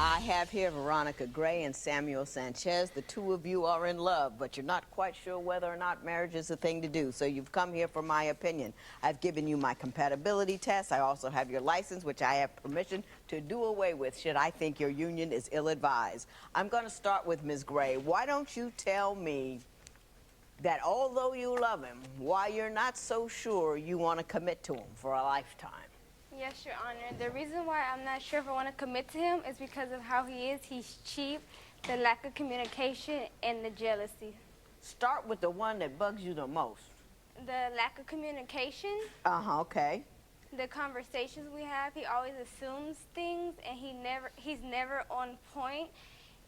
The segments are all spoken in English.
I have here Veronica Gray and Samuel Sanchez. The two of you are in love, but you're not quite sure whether or not marriage is a thing to do. So you've come here for my opinion. I've given you my compatibility test. I also have your license, which I have permission to do away with should I think your union is ill-advised. I'm going to start with Ms. Gray. Why don't you tell me that although you love him, why you're not so sure you want to commit to him for a lifetime? Yes, Your Honor. The reason why I'm not sure if I want to commit to him is because of how he is. He's cheap, the lack of communication, and the jealousy. Start with the one that bugs you the most. The lack of communication, Okay. the conversations we have, he always assumes things, and he's never on point.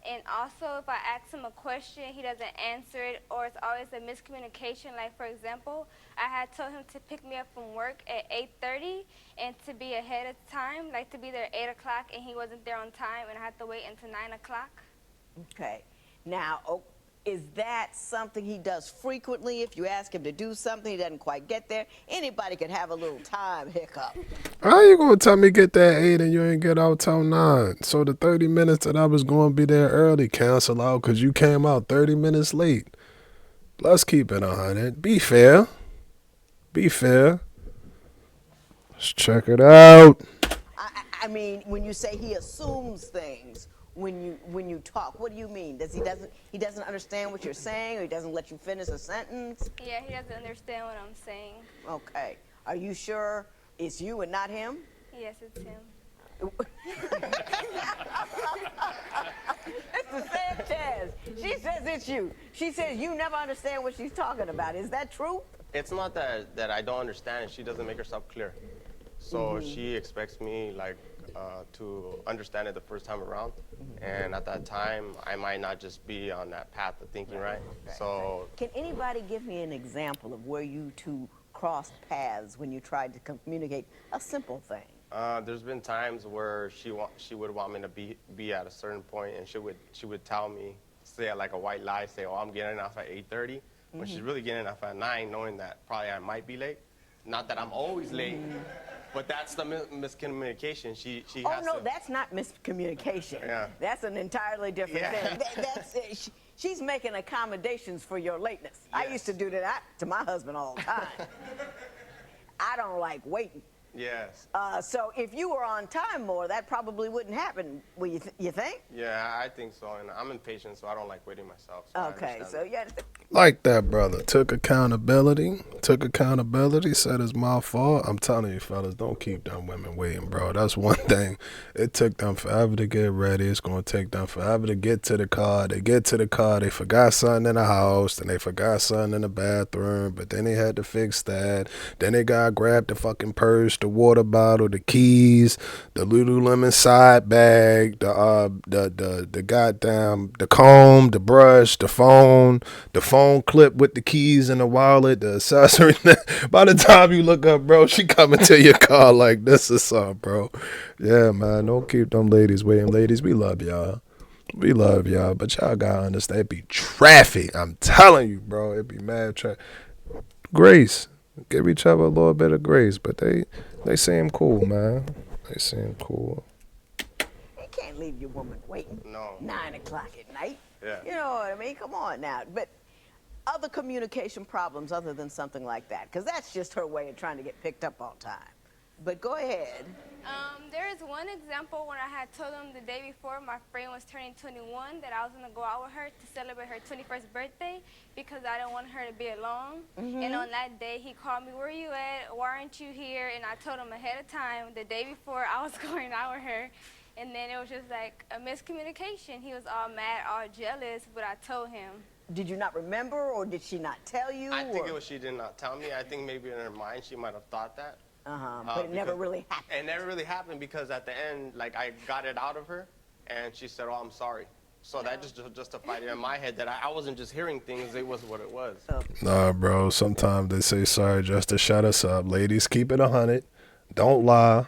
And also, if I ask him a question, he doesn't answer it, or it's always a miscommunication. Like, for example, I had told him to pick me up from work at 8:30 and to be ahead of time, like to be there at 8 o'clock, and he wasn't there on time, and I had to wait until 9 o'clock. Okay. Now, is that something he does frequently? If you ask him to do something, he doesn't quite get there. Anybody could have a little time hiccup. How you gonna tell me get there 8 and you ain't get out till 9? So the 30 minutes that I was gonna be there early cancel out because you came out 30 minutes late. Let's keep it 100. Be fair. Be fair. Let's check it out. I mean, when you say he assumes things when you talk, what do you mean? He doesn't understand what you're saying, or he doesn't let you finish a sentence? Yeah, he doesn't understand what I'm saying. Okay. Are you sure it's you and not him? Yes, it's him. Mr. Sanchez, she says it's you. She says you never understand what she's talking about. Is that true? It's not that I don't understand. She doesn't make herself clear. So she expects me to understand it the first time around. And at that time, I might not just be on that path of thinking right. So Can anybody give me an example of where you two crossed paths when you tried to communicate a simple thing? there's been times where she would want me to be at a certain point, and she would tell me, say like a white lie, say, oh, I'm getting off at 8:30, when she's really getting off at 9, knowing that probably I might be late. Not that I'm always late, but that's the miscommunication. She has no, to, that's not miscommunication. Yeah. That's an entirely different Yeah. thing. She's making accommodations for your lateness. I used to do that to my husband all the time. I don't like waiting. Yes. So if you were on time more, that probably wouldn't happen. You think? Yeah, I think so. And I'm impatient, so I don't like waiting myself. So Okay, so yeah. Like that, brother. Took accountability, said it's my fault. I'm telling you, fellas, don't keep them women waiting, bro. That's one thing. It took them forever to get ready. It's going to take them forever to get to the car. They get to the car, they forgot something in the house, then they forgot something in the bathroom, but then they had to fix that. Then they got to grab the fucking purse, the water bottle, the keys, the Lululemon side bag, the goddamn, the comb, the brush, the phone clip with the keys and the wallet, the accessory. By the time you look up, bro, she coming to your car like this or something, bro. Yeah, man, don't keep them ladies waiting. Ladies, we love y'all. We love y'all, but y'all gotta understand, it be traffic. I'm telling you, bro, it be mad traffic. Grace. Give each other a little bit of grace, but they seem cool, man. They seem cool. You can't leave your woman waiting. No. 9 o'clock at night. Yeah. You know what I mean? Come on now. But other communication problems other than something like that, because that's just her way of trying to get picked up all the time. But go ahead. There is one example when I had told him the day before my friend was turning 21 that I was going to go out with her to celebrate her 21st birthday because I didn't want her to be alone. And on that day, he called me, where are you at? Why aren't you here? And I told him ahead of time, the day before I was going out with her. And then it was just like a miscommunication. He was all mad, all jealous, but I told him. Did you not remember, or did she not tell you? I think it was she did not tell me. I think maybe in her mind she might have thought that. But it never really happened. It never really happened because at the end, like, I got it out of her, and she said, oh, I'm sorry. So that just justified it in my head that I wasn't just hearing things, it was what it was. Nah, bro, sometimes they say sorry just to shut us up. Ladies, keep it 100. Don't lie.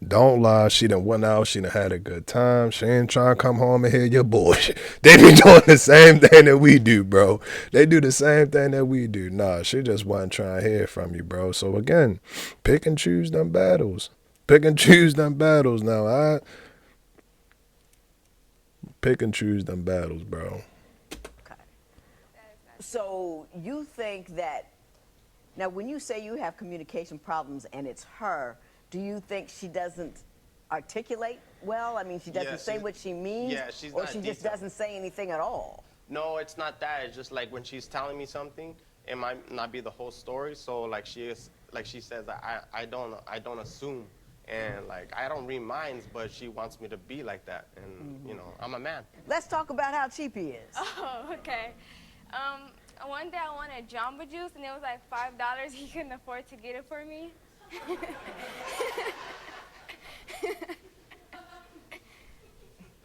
Don't lie. She done went out. She done had a good time. She ain't trying to come home and hear your bullshit. They be doing the same thing that we do, bro. They do the same thing that we do. Nah, she just wasn't trying to hear from you, bro. So again, pick and choose them battles. Pick and choose them battles. Now, pick and choose them battles, bro. Okay. So you think that, now when you say you have communication problems and it's her, do you think she doesn't articulate well? I mean, she doesn't say what she means? Yeah, she's or not she just detailed. doesn't say anything at all? No, it's not that. It's just like when she's telling me something, it might not be the whole story. So like she says that I don't assume, and like I don't read minds, but she wants me to be like that, and you know I'm a man. Let's talk about how cheap he is. Oh, okay. One day I wanted Jamba Juice, and it was like $5. He couldn't afford to get it for me.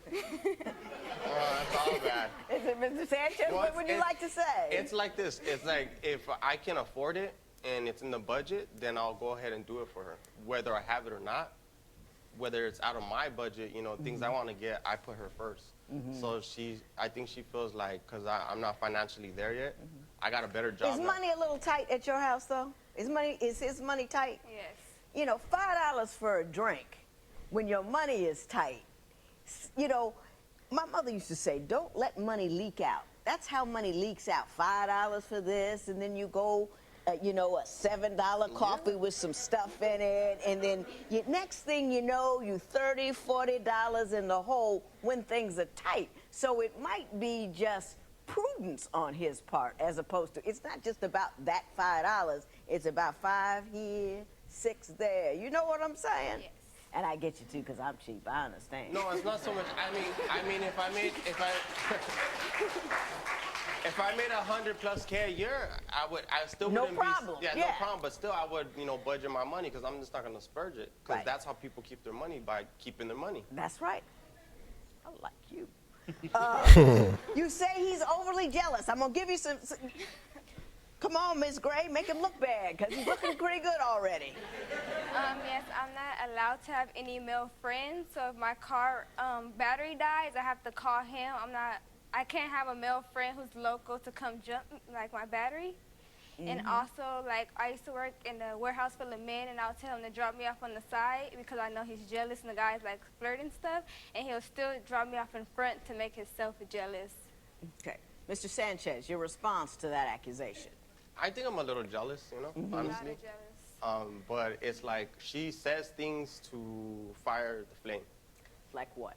Oh, that's all bad. Is it, Mr. Sanchez? Well, What would you like to say? It's like this. It's like if I can afford it and it's in the budget, then I'll go ahead and do it for her, whether I have it or not. Whether it's out of my budget, you know, things I want to get, I put her first. So I think she feels like, because I'm not financially there yet, I got a better job. Is now. money a little tight at your house, though? Is his money tight? Yes. You know, $5 for a drink when your money is tight. You know, my mother used to say, don't let money leak out. That's how money leaks out. $5 for this, and then you go, you know, a $7 coffee with some stuff in it, and then next thing you know, you $30, $40 in the hole when things are tight. So it might be just prudence on his part, as opposed to, it's not just about that $5, it's about 5 here, 6 there. You know what I'm saying? Yes. And I get you too, because I'm cheap, I understand. No, it's not so much. I mean, if I made 100+ K a year, I still No wouldn't problem. be. Yeah, Yeah. no problem. But still, I would, you know, budget my money because I'm just not gonna spurge it. Because Right. that's how people keep their money, by keeping their money. That's right. I like you. You say he's overly jealous. I'm gonna give you some. Come on, Miss Gray, make him look bad, because he's looking pretty good already. Yes, I'm not allowed to have any male friends. So if my car battery dies, I have to call him. I can't have a male friend who's local to come jump like my battery. And also, like, I used to work in a warehouse full of men, and I'll tell him to drop me off on the side because I know he's jealous and the guys like flirting stuff, and he'll still drop me off in front to make himself jealous. Okay. Mr. Sanchez, your response to that accusation. I think I'm a little jealous, you know, A lot honestly. of jealous. But it's like she says things to fire the flame. Like what?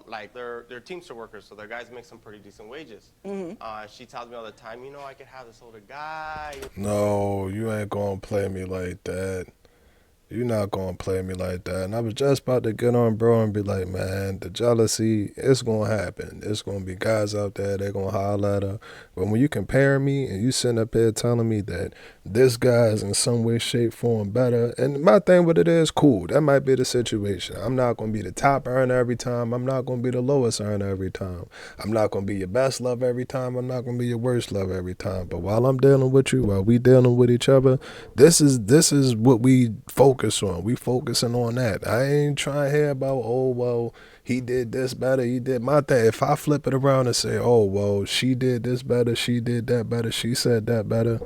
Like they're Teamster workers, so their guys make some pretty decent wages. She tells me all the time, you know, I could have this older guy. No, you ain't gonna play me like that. You're not gonna play me like that. And I was just about to get on bro and be like, man, the jealousy, it's gonna happen. It's gonna be guys out there, they're gonna holler at her. But when you compare me and you sitting up here telling me that this guy is in some way, shape, form better, and my thing with it is, cool, that might be the situation. I'm not gonna be the top earner every time. I'm not gonna be the lowest earner every time. I'm not gonna be your best love every time. I'm not gonna be your worst love every time. But while I'm dealing with you, while we dealing with each other, this is what we focus on. We focusing on that. I ain't trying to hear about, oh, well, he did this better, he did my thing. If I flip it around and say, oh, well, she did this better, she did that better, she said that better,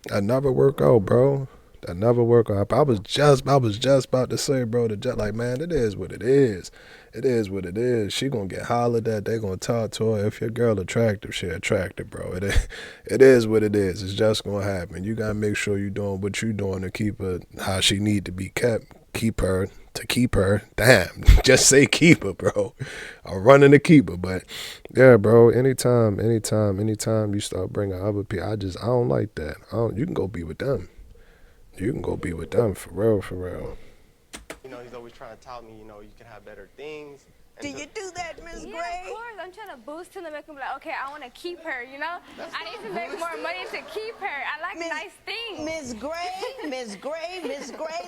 that never work out, bro. That never work out. I was just about to say, bro, like, man, it is what it is. It is what it is. She gonna get hollered at. They gonna talk to her. If your girl attractive, she attractive, bro. It is what it is. It's just gonna happen. You gotta make sure you doing what you doing to keep her how she need to be kept. Keep her. Damn, just say keep her, bro. I'm running to keep her, but yeah, bro. Anytime you start bringing other people, I don't like that. You can go be with them. You can go be with them for real. You know, he's always trying to tell me, you know, you can have better things. Do you do that, Ms. Yeah, Gray? of course. I'm trying to boost him to make him like, okay, I want to keep her, you know? I need to make more money to keep her. I like nice things. Ms. Gray,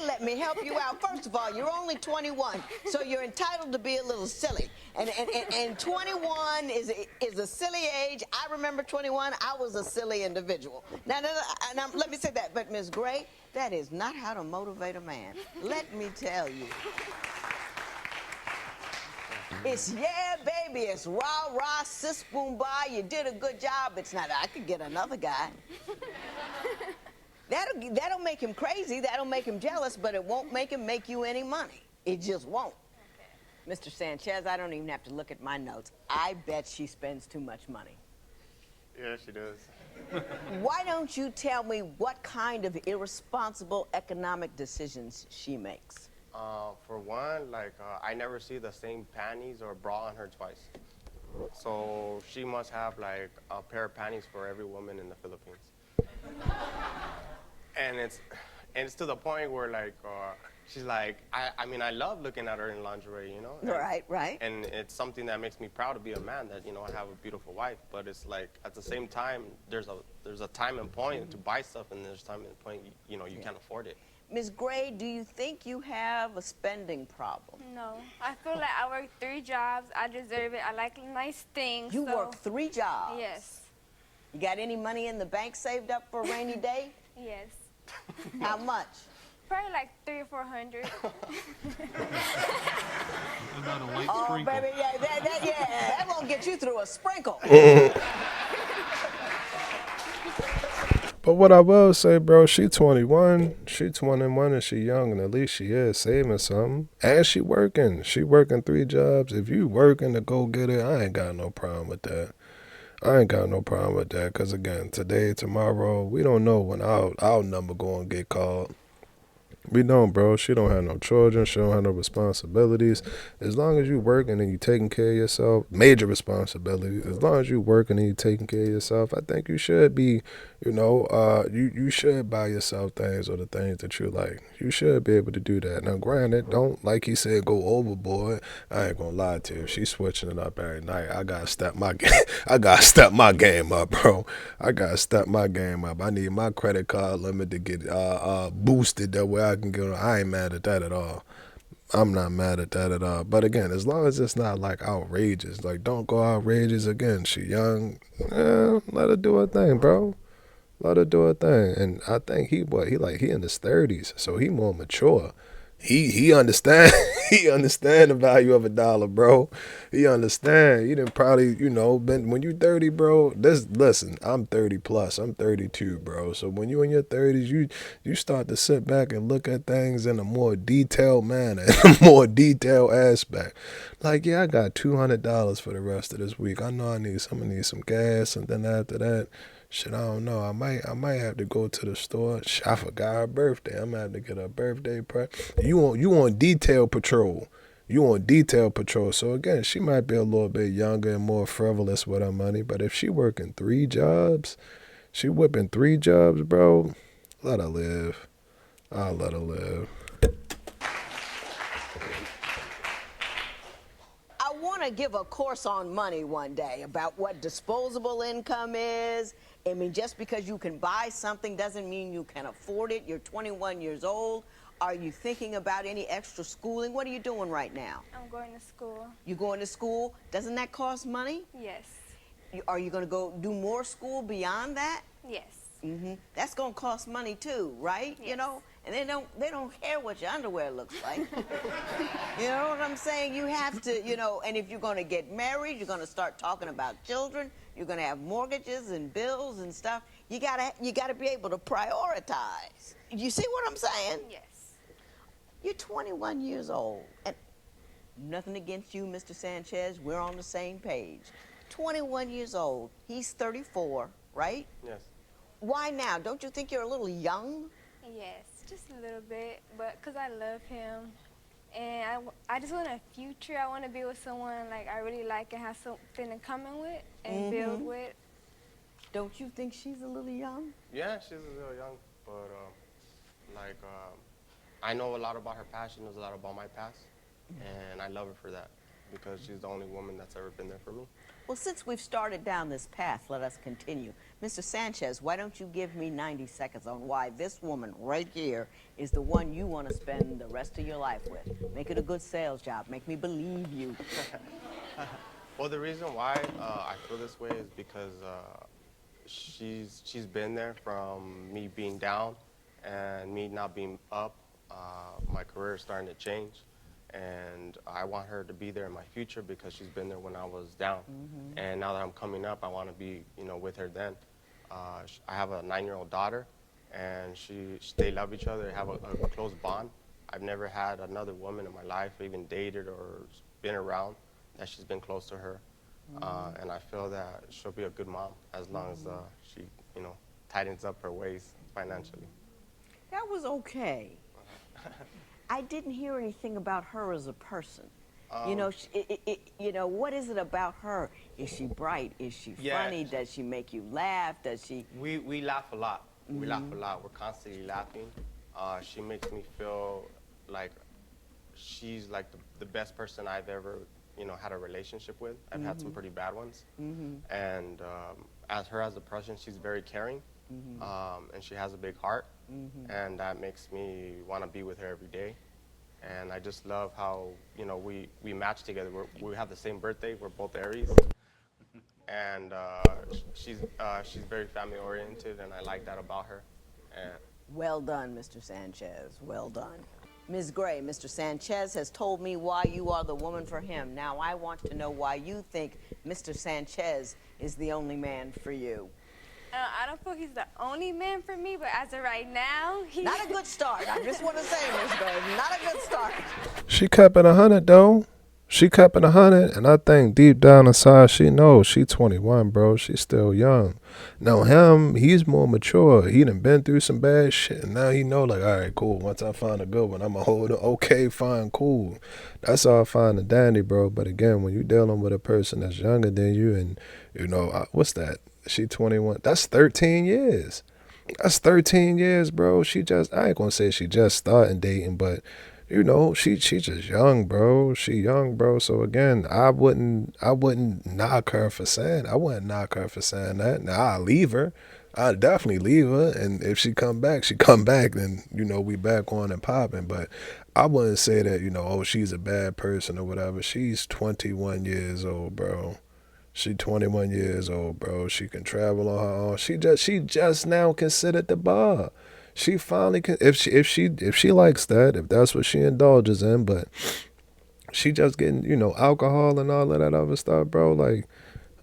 let me help you out. First of all, you're only 21, so you're entitled to be a little silly. And 21 is a silly age. I remember 21. I was a silly individual. Now, let me say that. But, Ms. Gray, that is not how to motivate a man. Let me tell you. It's yeah, baby. It's rah, rah, sis, boom, bye. You did a good job. It's not, I could get another guy. That'll make him crazy. That'll make him jealous, but it won't make him make you any money. It just won't. Mr. Sanchez, I don't even have to look at my notes. I bet she spends too much money. Yeah, she does. Why don't you tell me what kind of irresponsible economic decisions she makes? For one, like I never see the same panties or bra on her twice. So she must have like a pair of panties for every woman in the Philippines. And it's to the point where like she's like I mean I love looking at her in lingerie, you know. Right, right. And it's something that makes me proud to be a man that I have a beautiful wife. But it's like at the same time there's a time and point to buy stuff, and there's time and point you can't afford it. Ms. Gray, do you think you have a spending problem? No, I feel like I work 3 jobs. I deserve it. I like nice things. You so work 3 jobs. Yes. You got any money in the bank saved up for a rainy day? Yes. How much? Probably like 300 or 400. About a white Oh, sprinkle. baby, yeah, that won't get you through a sprinkle. But what I will say, bro, she 21. She 21 and she young, and at least she is saving something. And she working. She working 3 jobs. If you working to go get it, I ain't got no problem with that. I ain't got no problem with that. Because, again, today, tomorrow, we don't know when our number going to get called. We don't, bro. She don't have no children. She don't have no responsibilities. As long as you working and you taking care of yourself, major responsibilities. As long as you working and you taking care of yourself, I think you should be, you should buy yourself things or the things that you like. You should be able to do that. Now, granted, don't, like he said, go overboard. I ain't gonna lie to you. If she's switching it up every night, I gotta step my game. I gotta step my game up, bro. I gotta step my game up. I need my credit card limit to get boosted that way I can get on. I ain't mad at that at all. I'm not mad at that at all. But again, as long as it's not like outrageous, like don't go outrageous. Again, she young. Let her do her thing, bro. Let her do her thing. And I think he in his 30s, so he more mature. He understand he understand the value of a dollar, bro. He understand. He didn't probably, been when you 30, bro, listen, I'm 30 plus. I'm 32, bro. So when you in your 30s, you start to sit back and look at things in a more detailed manner, in a more detailed aspect. Like, yeah, I got $200 for the rest of this week. I know I need some gas, and then after that, shit, I don't know. I might have to go to the store. Shit, I forgot her birthday. I'm gonna have to get her birthday present. You on detail patrol. You on detail patrol. So again, she might be a little bit younger and more frivolous with her money. But if she working 3 jobs, she whipping 3 jobs, bro. Let her live. I'll let her live. I want to give a course on money one day about what disposable income is. I mean, just because you can buy something doesn't mean you can afford it. You're 21 years old. Are you thinking about any extra schooling? What are you doing right now? I'm going to school. You going to school? Doesn't that cost money? Yes. Are you going to go do more school beyond that? Yes. That's going to cost money too, right? Yes. And they don't care what your underwear looks like. You know what I'm saying? You have to, and if you're going to get married, you're going to start talking about children. You're going to have mortgages and bills and stuff. You gotta be able to prioritize. You see what I'm saying? Yes. You're 21 years old, and nothing against you, Mr. Sanchez. We're on the same page. 21 years old. He's 34, right? Yes. Why now? Don't you think you're a little young? Yes, just a little bit, but because I love him. And I just want a future. I want to be with someone like I really like and have something in common with and build with. Don't you think she's a little young? Yeah, she's a little young, but I know a lot about her past. She knows a lot about my past, and I love her for that because she's the only woman that's ever been there for me. Well, since we've started down this path, let us continue. Mr. Sanchez, why don't you give me 90 seconds on why this woman right here is the one you want to spend the rest of your life with? Make it a good sales job. Make me believe you. Well, the reason why I feel this way is because she's been there from me being down and me not being up. My career is starting to change, and I want her to be there in my future because she's been there when I was down. And now that I'm coming up, I want to be, with her then. I have a 9-year-old daughter, and they love each other. They have a close bond. I've never had another woman in my life, even dated or been around, that she's been close to her. And I feel that she'll be a good mom as long as she, tightens up her ways financially. That was okay. I didn't hear anything about her as a person. What is it about her? Is she bright? Is she Yeah. funny? Does she make you laugh? Does she? We laugh a lot. We laugh a lot. We're constantly laughing. She makes me feel like she's like the best person I've ever, had a relationship with. I've had some pretty bad ones. And as a person, she's very caring. And she has a big heart. And that makes me want to be with her every day. And I just love how, we match together. We have the same birthday. We're both Aries. And she's very family oriented, and I like that about her. And Well done, Mr. Sanchez. Well done. Ms. Gray, Mr. Sanchez has told me why you are the woman for him. Now I want to know why you think Mr. Sanchez is the only man for you. I don't feel he's the only man for me, but as of right now, he's Not a good start. I just want to say, Ms. Gray, not a good start. She kept it 100 though. She kept it 100, and I think deep down inside she knows she 21, bro. She's still young. Now him, he's more mature. He done been through some bad shit, and now he know like, all right, cool. Once I find a good one, I'ma hold it. Okay, fine, cool. That's all fine and dandy, bro. But again, when you dealing with a person that's younger than you, and what's that? She 21. That's 13 years. That's 13 years, bro. I ain't gonna say she just starting dating, but she just young, bro. She young, bro. So again, I wouldn't knock her for saying. I wouldn't knock her for saying that. Now I'll leave her. I'll definitely leave her. And if she come back, she come back. Then we back on and popping. But I wouldn't say that she's a bad person or whatever. She's 21 years old, bro. She 21 years old, bro. She can travel on her own. She just now considered the bar. She finally can, if she likes that, if that's what she indulges in, but she just getting, alcohol and all of that other stuff, bro. Like,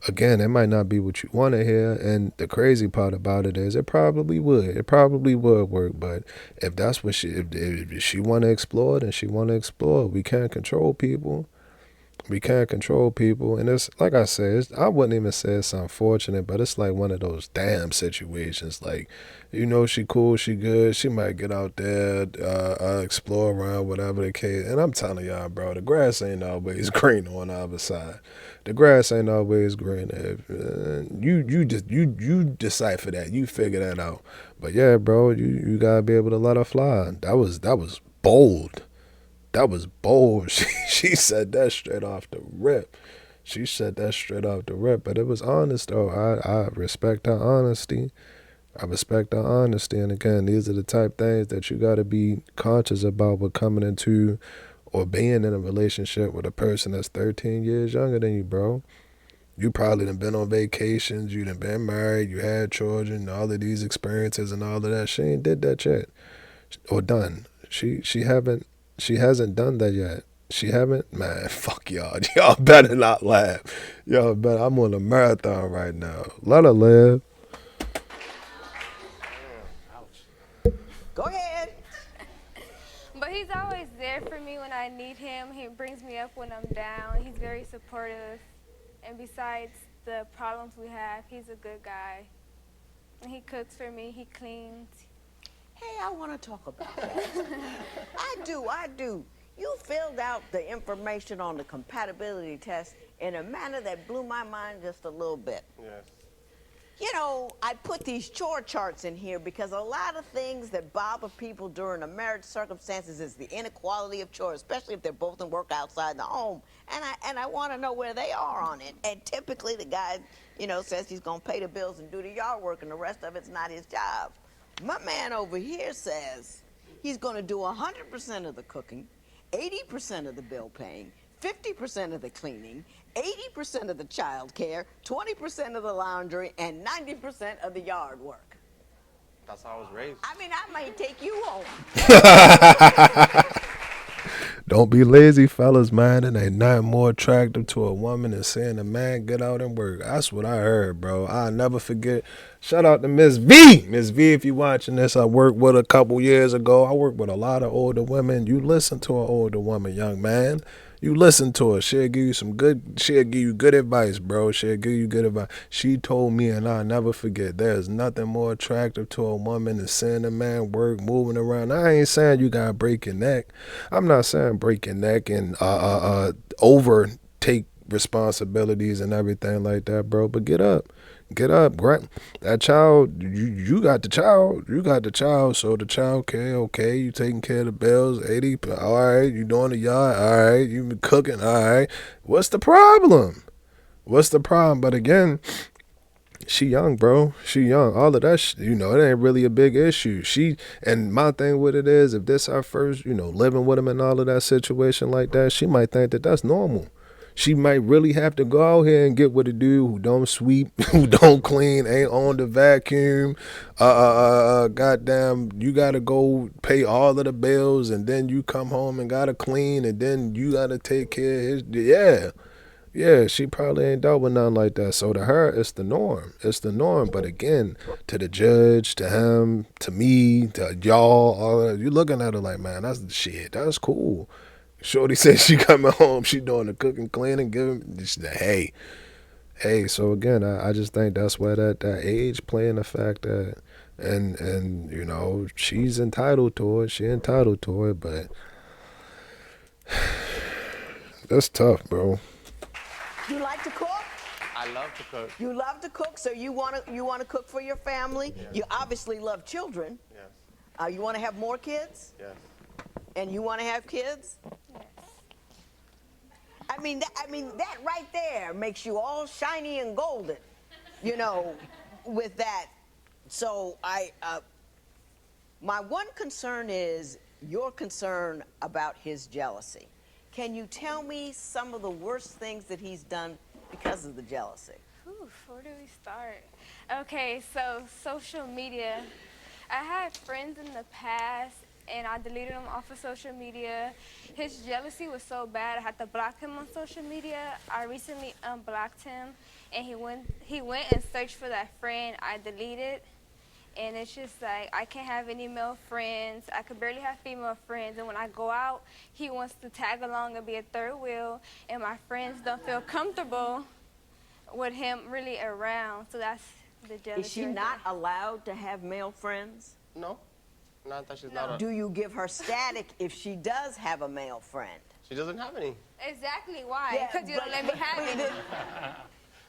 again, it might not be what you want to hear, and the crazy part about it is it probably would work, but if that's what if she want to explore, then she want to explore. We can't control people. And it's like I said, I wouldn't even say it's unfortunate, but it's like one of those damn situations. Like, she cool, she good, she might get out there, explore around, whatever the case. And I'm telling y'all, bro, the grass ain't always green on the other side. The grass ain't always green. You decipher that, you figure that out. But yeah, bro, you gotta be able to let her fly. That was bold. That was bold. She said that straight off the rip. But it was honest, though. I respect her honesty. And again, these are the type things that you got to be conscious about with coming into or being in a relationship with a person that's 13 years younger than you, bro. You probably done been on vacations. You done been married. You had children. All of these experiences and all of that. She ain't did that yet. Or done. She hasn't done that yet. She haven't? Man, fuck y'all. Y'all better not laugh. I'm on a marathon right now. Let her live. Go ahead. But he's always there for me when I need him. He brings me up when I'm down. He's very supportive. And besides the problems we have, he's a good guy. And he cooks for me. He cleans. Hey, I want to talk about that. I do. You filled out the information on the compatibility test in a manner that blew my mind just a little bit. yes. I put these chore charts in here because a lot of things that bother people during a marriage circumstances is the inequality of chores, especially if they're both in work outside the home. And I want to know where they are on it. And typically the guy, says he's going to pay the bills and do the yard work, and the rest of it's not his job. My man over here says he's going to do 100% of the cooking, 80% of the bill paying, 50% of the cleaning, 80% of the child care, 20% of the laundry, and 90% of the yard work. That's how I was raised. I mean, I might take you home. Don't be lazy, fellas, man. It ain't nothing more attractive to a woman than seeing a man get out and work. That's what I heard, bro. I'll never forget. Shout out to Miss V. Miss V, if you watching this, I worked with a couple years ago. I worked with a lot of older women. You listen to an older woman, young man. You listen to her. She'll give you good advice, bro. She'll give you good advice. She told me, and I'll never forget, there's nothing more attractive to a woman than seeing a man work, moving around. I ain't saying you gotta break your neck. I'm not saying break your neck and overtake responsibilities and everything like that, bro. But get up. Get up, that child. You got the child. You got the child. So the child, okay. You taking care of the bills. 80. All right. You doing the yard. All right. You been cooking. All right. What's the problem? What's the problem? But again, she young, bro. She young. All of that, it ain't really a big issue. And my thing with it is, if this her first, living with him and all of that situation like that, she might think that that's normal. She might really have to go out here and get with a dude who don't sweep, who don't clean, ain't on the vacuum. Goddamn, you gotta go pay all of the bills, and then you come home and gotta clean, and then you gotta take care of his. Yeah, she probably ain't dealt with nothing like that. So to her, it's the norm. It's the norm. But again, to the judge, to him, to me, to y'all, all that, you looking at her like, man, that's the shit. That's cool. Shorty said she coming home, she doing the cooking, cleaning, giving. Hey. So again, I just think that's where that age playing the fact that, and she's entitled to it. She entitled to it, but that's tough, bro. You like to cook? I love to cook. You love to cook, so you want to cook for your family. Yes. You obviously love children. Yes. You want to have more kids? Yes. And you want to have kids? Yes. I mean, that right there makes you all shiny and golden, with that. So my one concern is your concern about his jealousy. Can you tell me some of the worst things that he's done because of the jealousy? Where do we start? Okay, so social media. I had friends in the past, and I deleted him off of social media. His jealousy was so bad, I had to block him on social media. I recently unblocked him, and he went and searched for that friend I deleted. And it's just like, I can't have any male friends. I could barely have female friends. And when I go out, he wants to tag along and be a third wheel. And my friends don't feel comfortable with him really around. So that's the jealousy. Is she right not there. allowed to have male friends? No. Not that she's No. not. Do you give her static if she does have a male friend? She doesn't have any. Exactly why? Yeah, Because you don't let me have but it.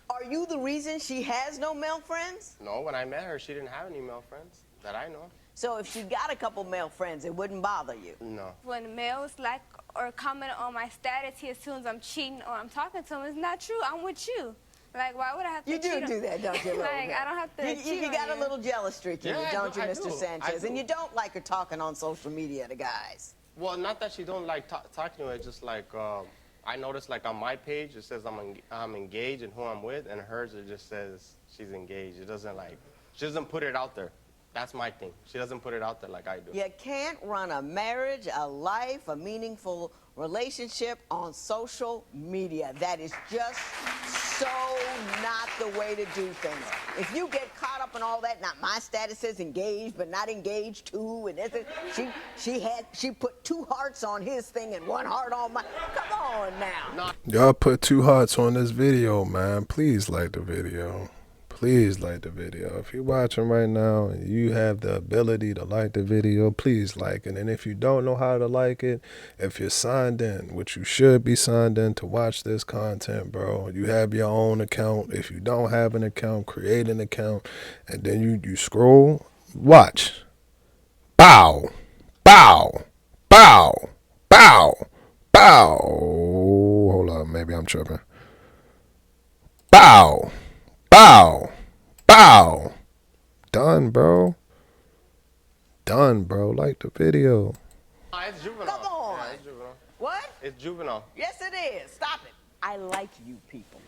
Are you the reason she has no male friends? No, when I met her, she didn't have any male friends that I know. So if she got a couple male friends, it wouldn't bother you? No. When males like or comment on my status, he assumes I'm cheating or I'm talking to him. It's not true. I'm with you. Like, why would I have to You cheat do that, don't you? a little Like, bit? I don't have to cheat You on got you. a little jealous streak in you, Yeah, I don't do, you, I Mr. do, Sanchez? I And do. you don't like her talking on social media to guys. Well, not that she don't like talking to her. It's just like I noticed, like on my page, it says I'm engaged and who I'm with, and hers it just says she's engaged. It doesn't she doesn't put it out there. That's my thing. She doesn't put it out there like I do. You can't run a marriage, a life, a meaningful relationship on social media. That is just so not the way to do things. If you get caught up in all that, now my status says engaged, but not engaged too, and she put 2 hearts on his thing and 1 heart on mine. Come on now. Y'all put 2 hearts on this video, man. Please like the video. Please like the video. If you're watching right now and you have the ability to like the video, please like it. And if you don't know how to like it, if you're signed in, which you should be signed in to watch this content, bro, you have your own account. If you don't have an account, create an account. And then you scroll, watch. Bow, bow, bow, bow, bow. Hold up, maybe I'm tripping. Bow. Bow. Bow. Done, bro. Done, bro. Like the video. It's juvenile. Come on. Yeah, it's juvenile. What? It's juvenile. Yes, it is. Stop it. I like you people.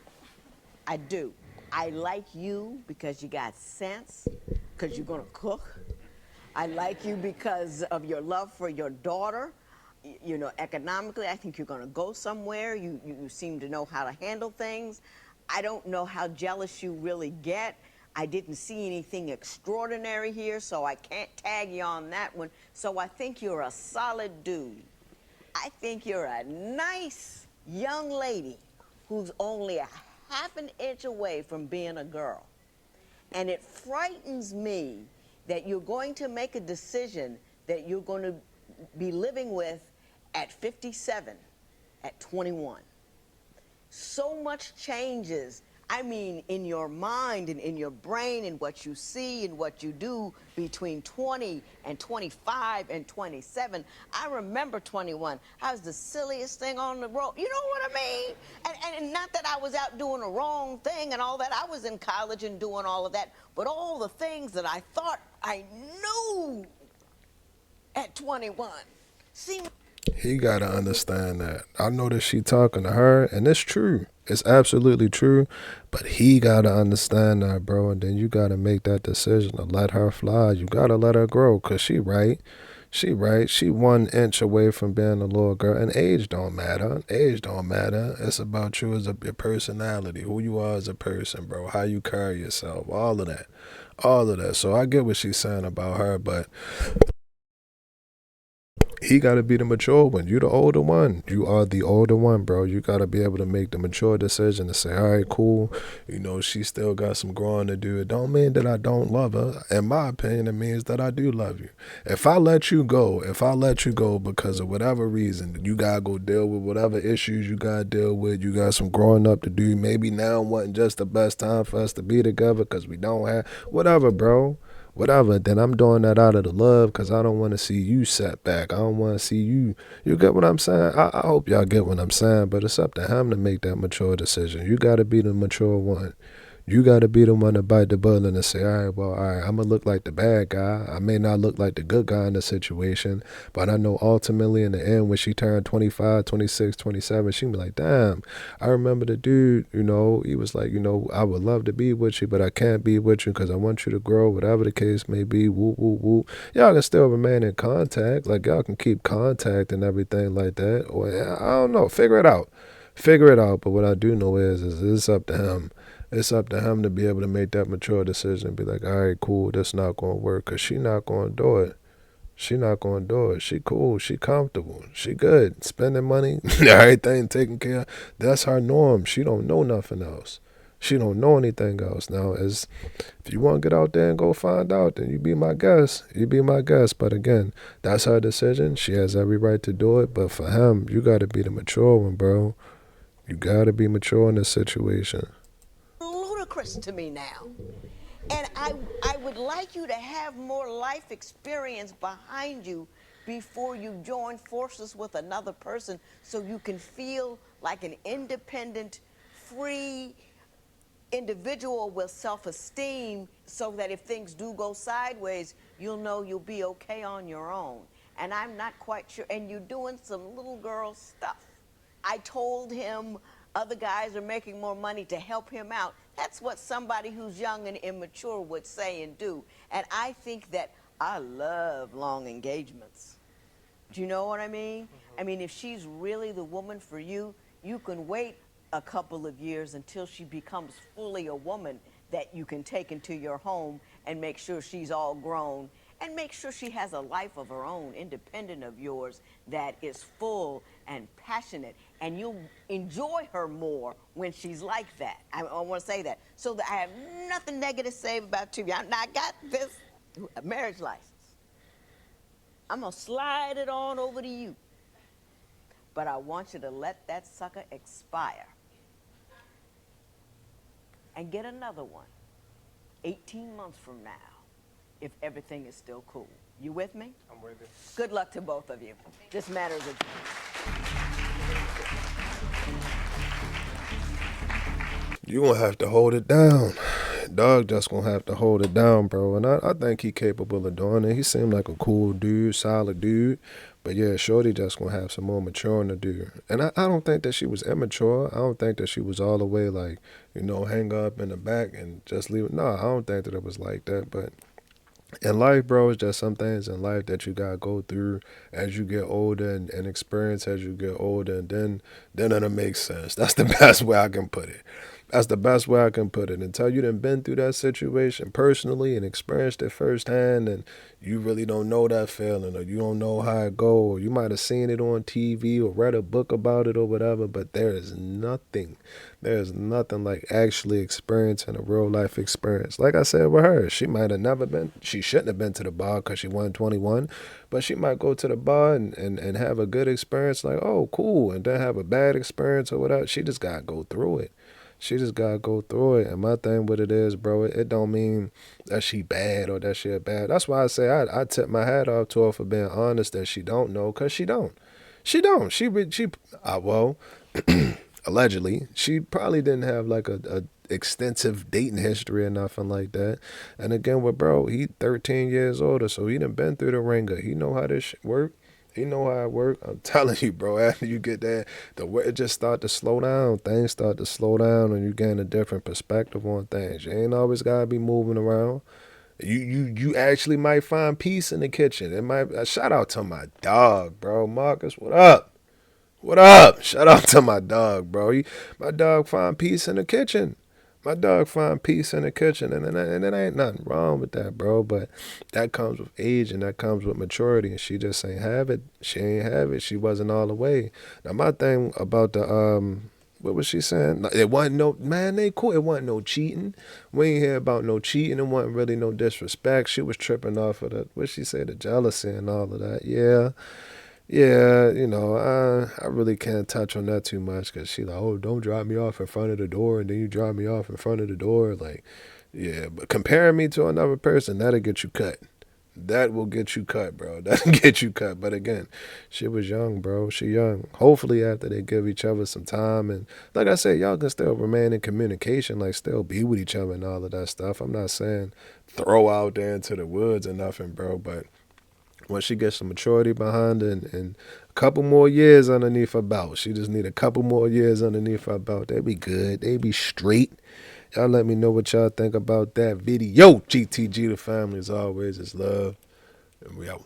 I do. I like you because you got sense, because you're going to cook. I like you because of your love for your daughter. Economically, I think you're going to go somewhere. You seem to know how to handle things. I don't know how jealous you really get. I didn't see anything extraordinary here, so I can't tag you on that one. So I think you're a solid dude. I think you're a nice young lady who's only a half an inch away from being a girl. And it frightens me that you're going to make a decision that you're going to be living with at 57, at 21. So much changes. I mean, in your mind and in your brain and what you see and what you do between 20 and 25 and 27. I remember 21. I was the silliest thing on the road. You know what I mean? And not that I was out doing the wrong thing and all that. I was in college and doing all of that. But all the things that I thought I knew at 21 seemed. He gotta understand that. I know that she talking to her, and it's true. It's absolutely true. But he gotta understand that, bro. And then you gotta make that decision to let her fly. You gotta let her grow, cause she right. She right. She 1 inch away from being a little girl. And age don't matter. Age don't matter. It's about you as your personality, who you are as a person, bro. How you carry yourself. All of that. All of that. So I get what she's saying about her, but he got to be the mature one. You the older one. You are the older one, bro. You got to be able to make the mature decision to say, all right, cool. You know, she still got some growing to do. It don't mean that I don't love her. In my opinion, it means that I do love you. If I let you go because of whatever reason, you got to go deal with whatever issues you got to deal with. You got some growing up to do. Maybe now wasn't just the best time for us to be together because we don't have, whatever, bro. Whatever, then I'm doing that out of the love because I don't want to see you set back. I don't want to see you. You get what I'm saying? I hope y'all get what I'm saying, but it's up to him to make that mature decision. You got to be the mature one. You got to be the one to bite the bullet and say, all right, I'm going to look like the bad guy. I may not look like the good guy in the situation, but I know ultimately in the end when she turned 25, 26, 27, she be like, damn, I remember the dude, you know, he was like, you know, I would love to be with you, but I can't be with you because I want you to grow, whatever the case may be, whoop, whoop, whoop. Y'all can still remain in contact. Like, y'all can keep contact and everything like that. Or, I don't know, figure it out. But what I do know is it's up to him. It's up to him to be able to make that mature decision and be like, all right, cool, that's not going to work because she not going to do it. She not going to do it. She cool. She comfortable. She good. Spending money, everything taken care of. That's her norm. She don't know nothing else. She don't know anything else. Now, if you want to get out there and go find out, then you be my guest. You be my guest. But again, that's her decision. She has every right to do it. But for him, you got to be the mature one, bro. You got to be mature in this situation. Ludicrous to me now. And I would like you to have more life experience behind you before you join forces with another person so you can feel like an independent, free individual with self-esteem so that if things do go sideways, you'll know you'll be okay on your own. And I'm not quite sure. And you're doing some little girl stuff. I told him other guys are making more money to help him out. That's what somebody who's young and immature would say and do. And I think that I love long engagements. Do you know what I mean? I mean, if she's really the woman for you, you can wait a couple of years until she becomes fully a woman that you can take into your home and make sure she's all grown and make sure she has a life of her own, independent of yours, that is full and passionate. And you'll enjoy her more when she's like that. I want to say that. So that I have nothing negative to say about you. I got this marriage license. I'm going to slide it on over to you. But I want you to let that sucker expire and get another one 18 months from now if everything is still cool. You with me? I'm with you. Good luck to both of you. This matter is You gonna have to hold it down. Dog just gonna have to hold it down, bro. And I think he capable of doing it. He seemed like a cool dude, solid dude. But yeah, Shorty just gonna have some more maturing to do. And I don't think that she was immature. I don't think that she was all the way like, you know, hang up in the back and just leave it. No, I don't think that it was like that. But in life, bro, it's just some things in life that you gotta go through as you get older and experience as you get older, and then it'll make sense. That's the best way I can put it. That's the best way I can put it. Until you done been through that situation personally and experienced it firsthand, and you really don't know that feeling, or you don't know how it go, or you might have seen it on TV or read a book about it or whatever. But there is nothing like actually experiencing a real life experience. Like I said with her, she might have never been, she shouldn't have been to the bar because she wasn't 21, but she might go to the bar and have a good experience, like, oh, cool, and then have a bad experience or whatever. She just got to go through it. She just gotta go through it. And my thing with it is, bro, it don't mean that she bad or that she bad. That's why I say I tip my hat off to her for being honest that she don't know, cause she don't. She don't. Well, allegedly, she probably didn't have like a extensive dating history or nothing like that. And again, with bro, he 13 years older, so he done been through the ringer. He know how this shit work. He know how it work. I'm telling you, bro. After you get that, it just start to slow down. Things start to slow down, and you gain a different perspective on things. You ain't always gotta be moving around. You actually might find peace in the kitchen. It might. Shout out to my dog, bro. Marcus, what up? What up? Shout out to my dog, bro. My dog find peace in the kitchen. My dog find peace in the kitchen, and it ain't nothing wrong with that, bro. But that comes with age and that comes with maturity, and she just ain't have it. She ain't have it. She wasn't all the way. Now my thing about the what was she saying? It wasn't no man. They cool. It wasn't no cheating. We ain't hear about no cheating. It wasn't really no disrespect. She was tripping off of the what she say, the jealousy and all of that. Yeah. Yeah, I really can't touch on that too much because she like, oh, don't drop me off in front of the door, and then you drop me off in front of the door. Like, yeah, but comparing me to another person, that'll get you cut. That will get you cut, bro. That'll get you cut. But again, she was young, bro. She young. Hopefully after they give each other some time, and like I said, y'all can still remain in communication, like still be with each other and all of that stuff. I'm not saying throw out there into the woods or nothing, bro, but once she gets some maturity behind her and a couple more years underneath her belt, she just need a couple more years underneath her belt. They be good. They be straight. Y'all let me know what y'all think about that video. GTG, the family, as always, is love. And we out.